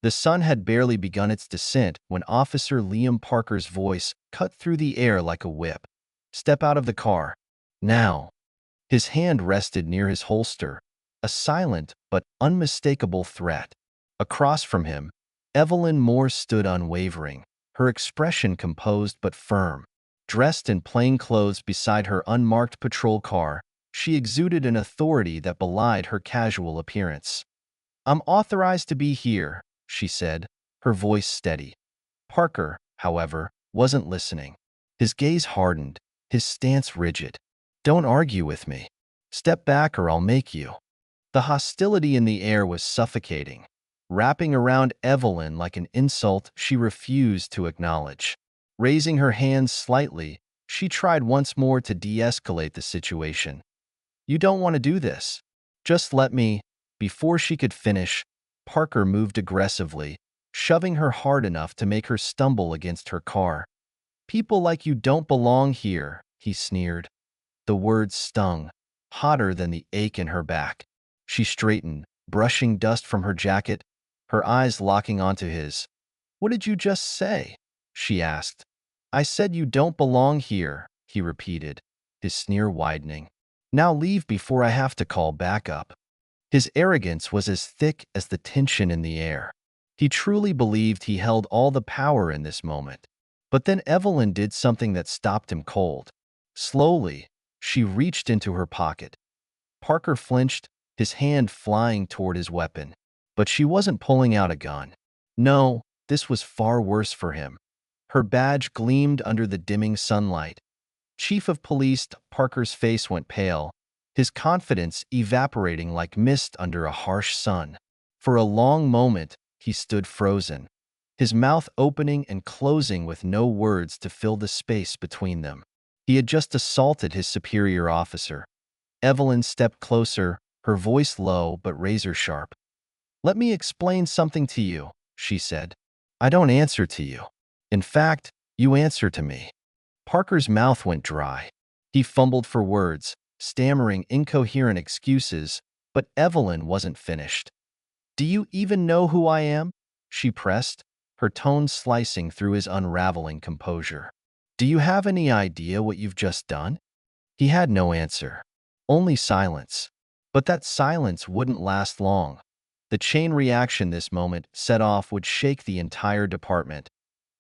The sun had barely begun its descent when Officer Liam Parker's voice cut through the air like a whip. "Step out of the car. Now." His hand rested near his holster, a silent but unmistakable threat. Across from him, Evelyn Moore stood unwavering, her expression composed but firm. Dressed in plain clothes beside her unmarked patrol car, she exuded an authority that belied her casual appearance. "I'm authorized to be here," she said, her voice steady. Parker, however, wasn't listening. His gaze hardened, his stance rigid. "Don't argue with me. Step back or I'll make you." The hostility in the air was suffocating, wrapping around Evelyn like an insult she refused to acknowledge. Raising her hands slightly, she tried once more to de-escalate the situation. "You don't want to do this. Just let me." Before she could finish, Parker moved aggressively, shoving her hard enough to make her stumble against her car. "People like you don't belong here," he sneered. The words stung, hotter than the ache in her back. She straightened, brushing dust from her jacket, her eyes locking onto his. "What did you just say?" she asked. "I said you don't belong here," he repeated, his sneer widening. "Now leave before I have to call backup." His arrogance was as thick as the tension in the air. He truly believed he held all the power in this moment. But then Evelyn did something that stopped him cold. Slowly, she reached into her pocket. Parker flinched, his hand flying toward his weapon. But she wasn't pulling out a gun. No, this was far worse for him. Her badge gleamed under the dimming sunlight. Chief of Police Parker's face went pale, his confidence evaporating like mist under a harsh sun. For a long moment, he stood frozen, his mouth opening and closing with no words to fill the space between them. He had just assaulted his superior officer. Evelyn stepped closer, her voice low but razor-sharp. "Let me explain something to you," she said. "I don't answer to you. In fact, you answer to me." Parker's mouth went dry. He fumbled for words, stammering incoherent excuses, but Evelyn wasn't finished. "Do you even know who I am?" she pressed, her tone slicing through his unraveling composure. "Do you have any idea what you've just done?" He had no answer, only silence. But that silence wouldn't last long. The chain reaction this moment set off would shake the entire department.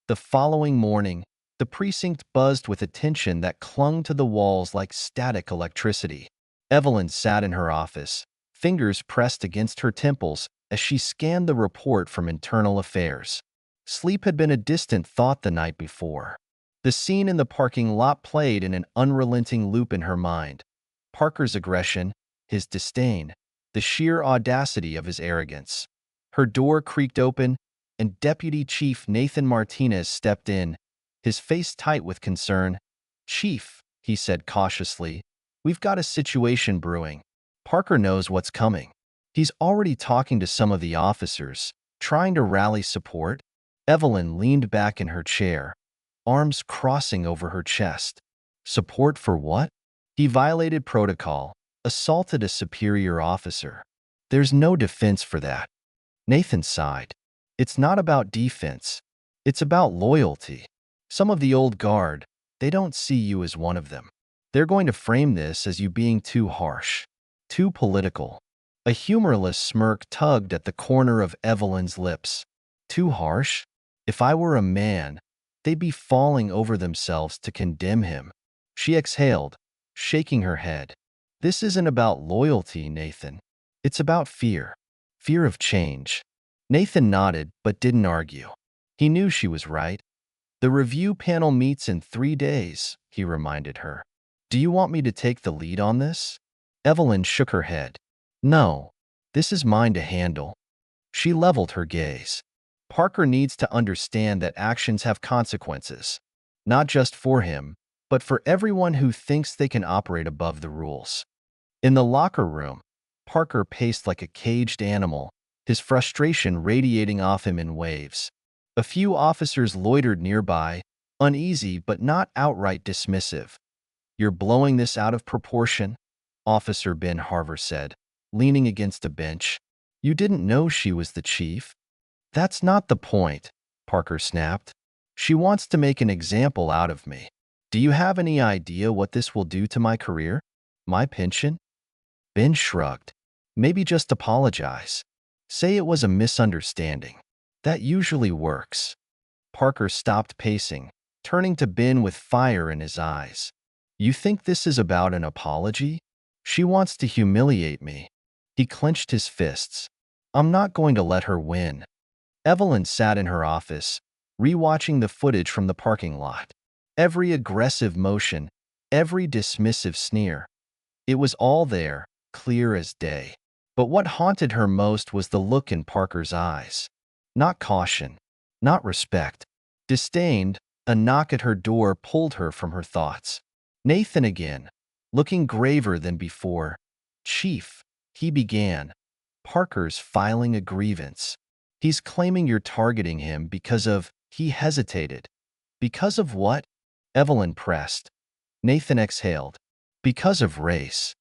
The following morning, the precinct buzzed with attention that clung to the walls like static electricity. Evelyn sat in her office, fingers pressed against her temples as she scanned the report from Internal Affairs. Sleep had been a distant thought the night before. The scene in the parking lot played in an unrelenting loop in her mind. Parker's aggression, his disdain, the sheer audacity of his arrogance. Her door creaked open, and Deputy Chief Nathan Martinez stepped in, his face tight with concern. "Chief," he said cautiously, "we've got a situation brewing. Parker knows what's coming. He's already talking to some of the officers, trying to rally support." Evelyn leaned back in her chair, arms crossing over her chest. "Support for what?" "He violated protocol, assaulted a superior officer. There's no defense for that." Nathan sighed. "It's not about defense. It's about loyalty. Some of the old guard, they don't see you as one of them. They're going to frame this as you being too harsh, too political." A humorless smirk tugged at the corner of Evelyn's lips. "Too harsh? If I were a man, they'd be falling over themselves to condemn him." She exhaled, shaking her head. "This isn't about loyalty, Nathan. It's about fear. Fear of change." Nathan nodded but didn't argue. He knew she was right. "The review panel meets in 3 days," he reminded her. "Do you want me to take the lead on this?" Evelyn shook her head. "No, this is mine to handle." She leveled her gaze. "Parker needs to understand that actions have consequences, not just for him, but for everyone who thinks they can operate above the rules." In the locker room, Parker paced like a caged animal, his frustration radiating off him in waves. A few officers loitered nearby, uneasy but not outright dismissive. "You're blowing this out of proportion," Officer Ben Harver said, leaning against a bench. "You didn't know she was the chief?" That's not the point, Parker snapped. She wants to make an example out of me. Do you have any idea what this will do to my career? My pension? Ben shrugged. Maybe just apologize. Say it was a misunderstanding. That usually works. Parker stopped pacing, turning to Ben with fire in his eyes. You think this is about an apology? She wants to humiliate me. He clenched his fists. I'm not going to let her win. Evelyn sat in her office, rewatching the footage from the parking lot. Every aggressive motion, every dismissive sneer. It was all there, clear as day. But what haunted her most was the look in Parker's eyes. Not caution, not respect. Disdain. A knock at her door pulled her from her thoughts. Nathan again, looking graver than before. Chief, he began. Parker's filing a grievance. He's claiming you're targeting him because of, he hesitated. Because of what? Evelyn pressed. Nathan exhaled. Because of race.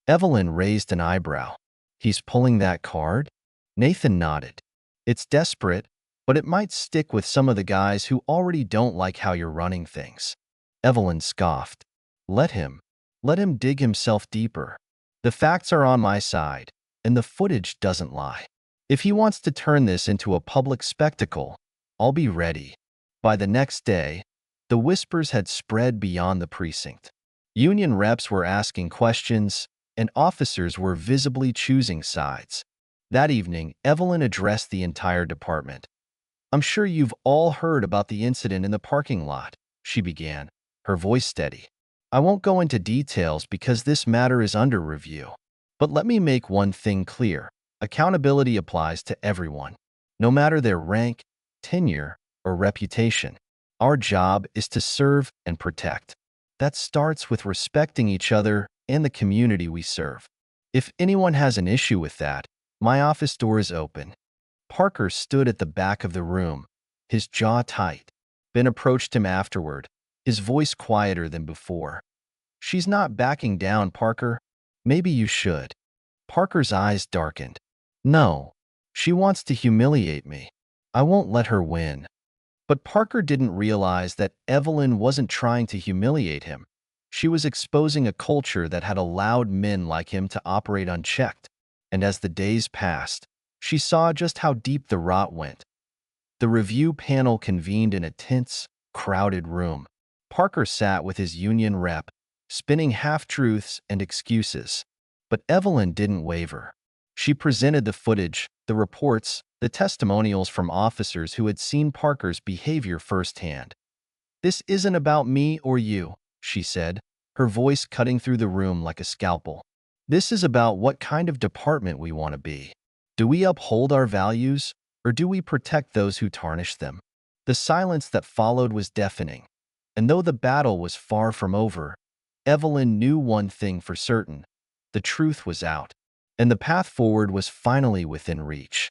Evelyn raised an eyebrow. He's pulling that card? Nathan nodded. It's desperate, but it might stick with some of the guys who already don't like how you're running things. Evelyn scoffed. Let him. Let him dig himself deeper. The facts are on my side, and the footage doesn't lie. If he wants to turn this into a public spectacle, I'll be ready. By the next day, the whispers had spread beyond the precinct. Union reps were asking questions, and officers were visibly choosing sides. That evening, Evelyn addressed the entire department. I'm sure you've all heard about the incident in the parking lot, she began, her voice steady. I won't go into details because this matter is under review. But let me make one thing clear. Accountability applies to everyone, no matter their rank, tenure, or reputation. Our job is to serve and protect. That starts with respecting each other and the community we serve. If anyone has an issue with that, my office door is open. Parker stood at the back of the room, his jaw tight. Ben approached him afterward, his voice quieter than before. She's not backing down, Parker. Maybe you should. Parker's eyes darkened. No, she wants to humiliate me. I won't let her win. But Parker didn't realize that Evelyn wasn't trying to humiliate him. She was exposing a culture that had allowed men like him to operate unchecked. And as the days passed, she saw just how deep the rot went. The review panel convened in a tense, crowded room. Parker sat with his union rep, spinning half-truths and excuses. But Evelyn didn't waver. She presented the footage, the reports, the testimonials from officers who had seen Parker's behavior firsthand. This isn't about me or you, she said, her voice cutting through the room like a scalpel. This is about what kind of department we want to be. Do we uphold our values, or do we protect those who tarnish them? The silence that followed was deafening, and though the battle was far from over, Evelyn knew one thing for certain. The truth was out, and the path forward was finally within reach.